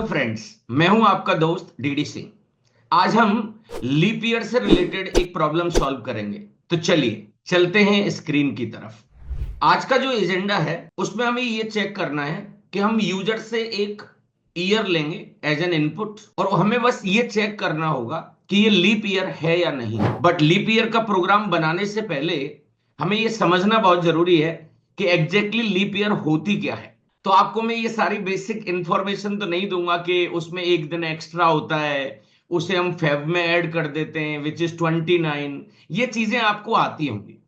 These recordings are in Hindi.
फ्रेंड्स, मैं हूं आपका दोस्त डीडी सिंह। आज हम लीप ईयर से रिलेटेड एक प्रॉब्लम सॉल्व करेंगे। तो चलिए चलते हैं स्क्रीन की तरफ। आज का जो एजेंडा है उसमें हमें ये चेक करना है कि हम यूजर से एक ईयर लेंगे एज एन इनपुट और हमें बस ये चेक करना होगा कि ये लीप ईयर है या नहीं। बट लीप ईयर का प्रोग्राम बनाने से पहले हमें ये समझना बहुत जरूरी है कि एग्जैक्टली लीप ईयर होती क्या है। तो आपको मैं ये सारी बेसिक इंफॉर्मेशन तो नहीं दूंगा कि उसमें एक दिन एक्स्ट्रा होता है, उसे हम फेब में ऐड कर देते हैं विच इज 29। ये चीजें आपको आती होंगी।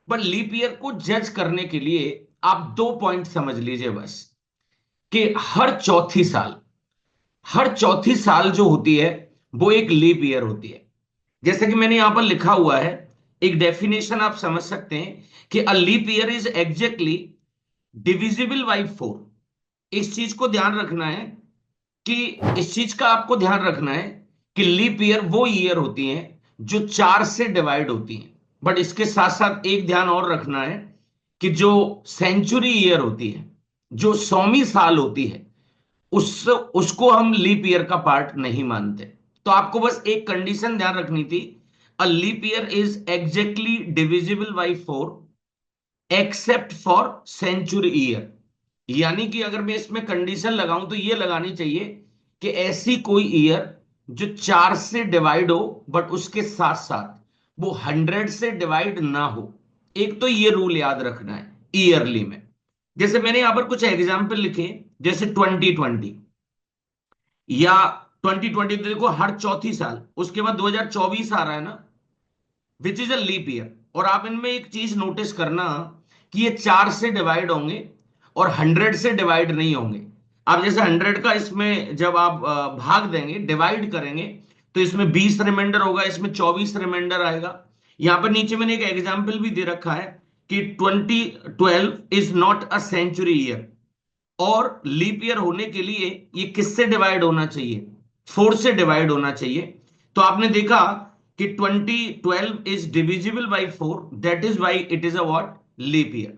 बट लीप ईयर को जज करने के लिए आप दो पॉइंट समझ लीजिए बस, कि हर चौथी साल जो होती है वो एक लीप ईयर होती है। जैसे कि मैंने यहां पर लिखा हुआ है, एक डेफिनेशन आप समझ सकते हैं कि a leap year is exactly divisible by 4। इस चीज को ध्यान रखना है कि इस चीज का आपको ध्यान रखना है कि लीप ईयर वो ईयर होती हैं जो 4 से डिवाइड होती हैं। बट इसके साथ साथ एक ध्यान और रखना है कि जो सेंचुरी ईयर होती है, जो 100वीं साल होती है, उसको हम लीप ईयर का पार्ट नहीं मानते। तो आपको बस एक कंडीशन ध्यान रखनी थी, a leap year is exactly divisible by 4 except for century year. यानी कि अगर मैं इसमें कंडीशन लगाऊं तो ये लगानी चाहिए कि ऐसी कोई ईयर जो 4 से डिवाइड हो बट उसके साथ साथ वो 100 से डिवाइड ना हो। एक तो ये रूल याद रखना है ईयरली में। जैसे मैंने यहां पर कुछ एग्जाम्पल लिखे, जैसे 2020 या 2020, तो देखो हर चौथी साल, उसके बाद 2024 आ रहा है ना, which is a leap year. और आप इनमें एक चीज नोटिस करना कि ये 4 से डिवाइड होंगे और 100 से डिवाइड नहीं होंगे। आप जैसे 100 का इसमें जब आप भाग देंगे, डिवाइड करेंगे, तो इसमें 20 रिमाइंडर होगा, इसमें 24 रिमाइंडर आएगा। यहां पर नीचे मैंने एक एग्जाम्पल भी दे रखा है कि 2012 is not a century year. और लीप ईयर होने के लिए ये किससे डिवाइड होना चाहिए? 4 से डिवाइड होना चाहिए। तो आपने देखा कि 2012 is divisible by 4, that is why it is a what, leap year.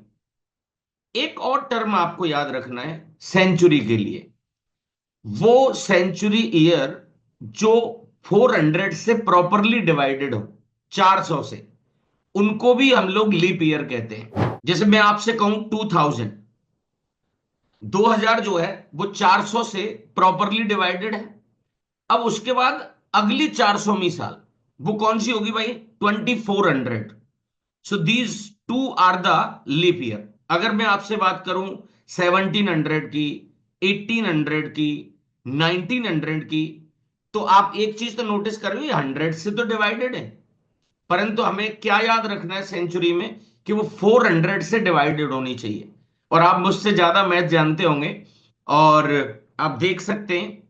एक और टर्म आपको याद रखना है सेंचुरी के लिए, वो सेंचुरी ईयर जो 400 से प्रॉपरली डिवाइडेड हो, 400 से, उनको भी हम लोग लीप ईयर कहते हैं। जैसे मैं आपसे कहूं 2000 जो है वो 400 से प्रॉपरली डिवाइडेड है। अब उसके बाद अगली 400वीं साल वो कौन सी होगी भाई? 2400। So these two are the leap year. अगर मैं आपसे बात करूं 1700 की, 1800 की, 1900 की, तो आप एक चीज तो नोटिस करोगे, 100 से तो डिवाइडेड है। परंतु हमें क्या याद रखना है सेंचुरी में, कि वो 400 से डिवाइडेड होनी चाहिए। और आप मुझसे ज्यादा मैथ जानते होंगे, और आप देख सकते हैं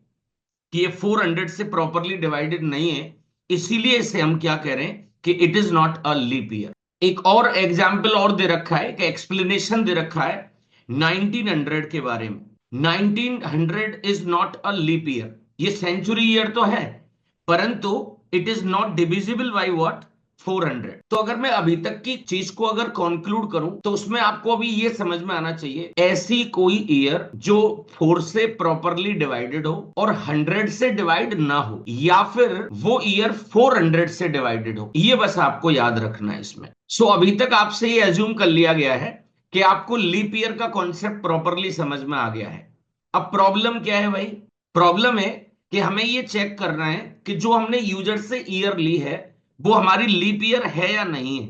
कि ये 400 से प्रॉपरली डिवाइडेड नहीं है। इसीलिए इसे हम क्या कह रहे हैं कि it is not a leap year. एक और एग्जाम्पल और दे रखा है, कि एक्सप्लेनेशन दे रखा है 1900 के बारे में। 1900 is not a leap year. ये सेंचुरी ईयर तो है, परंतु it is not divisible by what, 400। तो अगर मैं अभी तक की चीज को अगर कंक्लूड करूं तो उसमें आपको अभी ये समझ में आना चाहिए, ऐसी कोई ईयर जो 4 से प्रॉपरली डिवाइडेड हो और 100 से डिवाइड ना हो, या फिर वो ईयर 400 से डिवाइडेड हो, ये बस आपको याद रखना है इसमें। सो अभी तक आपसे ये एज्यूम कर लिया गया है कि आपको लीप ईयर का कॉन्सेप्ट प्रॉपरली समझ में आ गया है। अब प्रॉब्लम क्या है भाई? प्रॉब्लम है कि हमें ये चेक करना है कि जो हमने यूजर से ईयर ली है वो हमारी लीप ईयर है या नहीं है।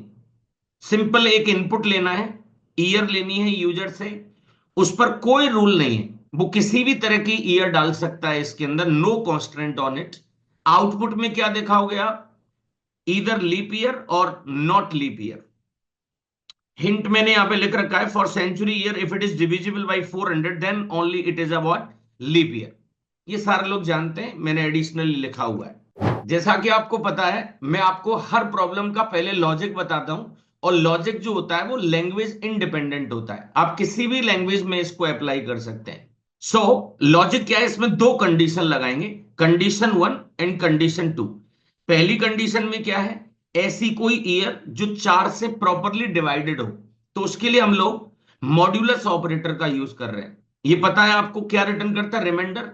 सिंपल एक इनपुट लेना है, ईयर लेनी है यूजर से, उस पर कोई रूल नहीं है, वो किसी भी तरह की ईयर डाल सकता है इसके अंदर, no constant on it. Output में क्या दिखाओगे आप? इधर लीप ईयर और नॉट लीप ईयर। हिंट मैंने यहां पे लिख रखा है, for century year if it is divisible by 400 then only it is a what, leap year. ये सारे लोग जानते हैं, मैंने एडिशनली लिखा हुआ है। जैसा कि आपको पता है, मैं आपको हर प्रॉब्लम का पहले लॉजिक बताता हूं, और लॉजिक जो होता है वो लैंग्वेज इंडिपेंडेंट होता है, आप किसी भी लैंग्वेज में इसको अप्लाई कर सकते हैं। सो लॉजिक क्या है, इसमें दो कंडीशन लगाएंगे, कंडीशन 1 एंड कंडीशन 2। पहली कंडीशन में क्या है, ऐसी कोई ईयर जो 4 से प्रॉपरली डिवाइडेड हो, तो उसके लिए हम लोग मॉड्यूलस ऑपरेटर का यूज कर रहे हैं। ये पता है आपको क्या रिटर्न करता है? रिमाइंडर।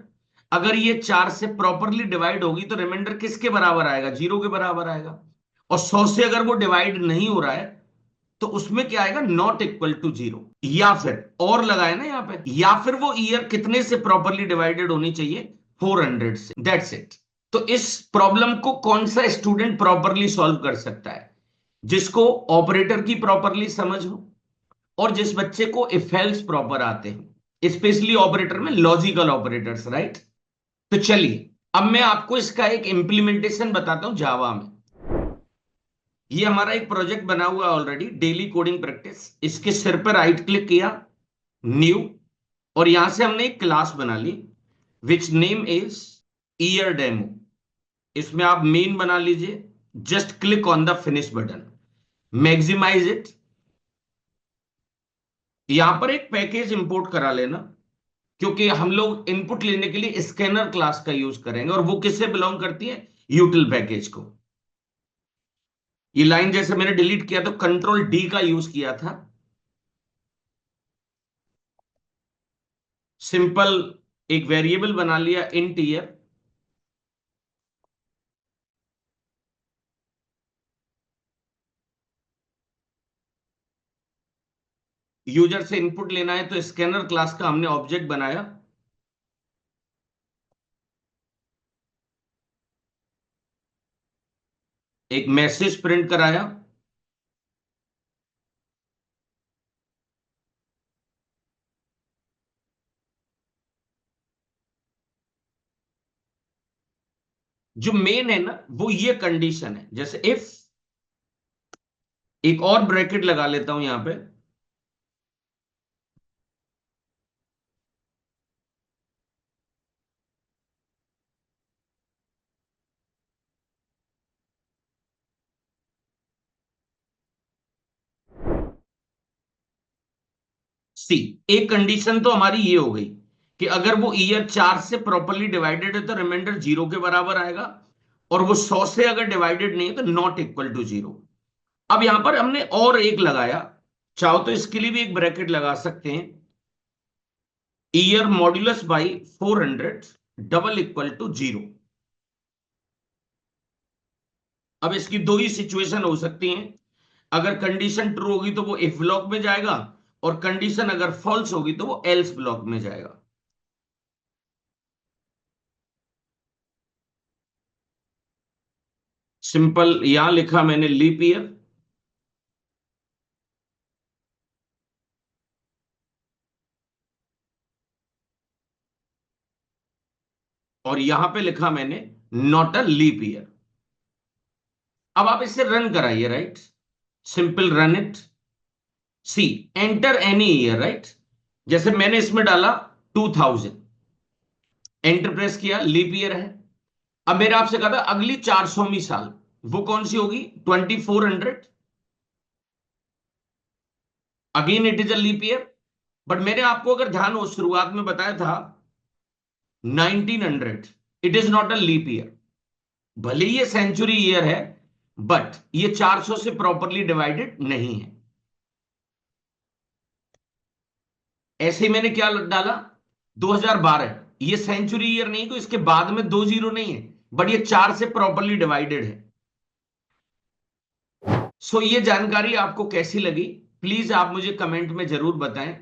अगर ये 4 से प्रॉपरली डिवाइड होगी तो रिमाइंडर किसके बराबर आएगा? 0 के बराबर आएगा। और 100 से अगर वो डिवाइड नहीं हो रहा है तो उसमें क्या आएगा? Not equal to 0। या फिर और लगाए ना यहां पे, या फिर वो ईयर कितने से प्रॉपरली डिवाइडेड होनी चाहिए? 400 से। That's it. तो इस प्रॉब्लम को कौन सा स्टूडेंट प्रॉपरली सॉल्व कर सकता है? जिसको ऑपरेटर की प्रॉपरली समझ हो और जिस बच्चे को इफ एल्स प्रॉपर आते हैं, स्पेशली ऑपरेटर में लॉजिकल ऑपरेटर्स, राइट? तो चलिए अब मैं आपको इसका एक इंप्लीमेंटेशन बताता हूं जावा में। ये हमारा एक प्रोजेक्ट बना हुआ है ऑलरेडी, डेली कोडिंग प्रैक्टिस। इसके सिर पर राइट क्लिक किया, न्यू, और यहां से हमने एक क्लास बना ली which name is year demo. इसमें आप मेन बना लीजिए। Just click on the finish button, maximize it. यहां पर एक पैकेज इंपोर्ट करा लेना, क्योंकि हम लोग इनपुट लेने के लिए स्कैनर क्लास का यूज करेंगे, और वो किससे बिलोंग करती है? यूटिल पैकेज को। ये लाइन जैसे मैंने डिलीट किया तो कंट्रोल डी का यूज किया था। सिंपल एक वेरिएबल बना लिया इंट ईयर। यूजर से इनपुट लेना है तो स्कैनर क्लास का हमने ऑब्जेक्ट बनाया। एक मैसेज प्रिंट कराया। जो मेन है ना वो ये कंडीशन है, जैसे इफ, एक और ब्रैकेट लगा लेता हूं यहां पे। सी, एक कंडीशन तो हमारी ये हो गई कि अगर वो ईयर 4 से प्रॉपरली डिवाइडेड है तो रिमाइंडर 0 के बराबर आएगा, और वो 100 से अगर डिवाइडेड नहीं है तो नॉट इक्वल टू 0। अब यहां पर हमने और एक लगाया, चाहो तो इसके लिए भी एक ब्रैकेट लगा सकते हैं। Year modulus by 400 double equal to 0। अब इसकी दो ही सिचुएशन हो सकती हैं। अगर कंडीशन ट्रू होगी तो वो इफ ब्लॉक में जाएगा, और कंडीशन अगर फॉल्स होगी तो वो एल्स ब्लॉक में जाएगा। सिंपल यहां लिखा मैंने लीप ईयर, और यहां पे लिखा मैंने नॉट अ लीप ईयर। अब आप इसे रन कराइए, right? Simple run it. See, enter any year, right? जैसे मैंने इसमें डाला 2000, एंटर प्रेस किया, लीप ईयर है। अब मेरे आपसे कहा था अगली 400वीं साल, वो कौन सी होगी? 2400। Again it is a leap year. But मैंने आपको अगर ध्यान हो शुरुआत में बताया था 1900, it is not a leap year. भले ही ये सेंचुरी ईयर है, बट ये 400 से प्रॉपरली डिवाइडेड नहीं है। ऐसे ही मैंने क्या डाला? 2012। ये सेंचुरी ईयर नहीं, तो इसके बाद में दो जीरो नहीं है, बट ये 4 से प्रॉपरली डिवाइडेड है। सो ये जानकारी आपको कैसी लगी, प्लीज आप मुझे कमेंट में जरूर बताएं।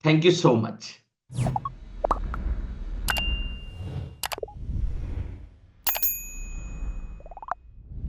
Thank you so much.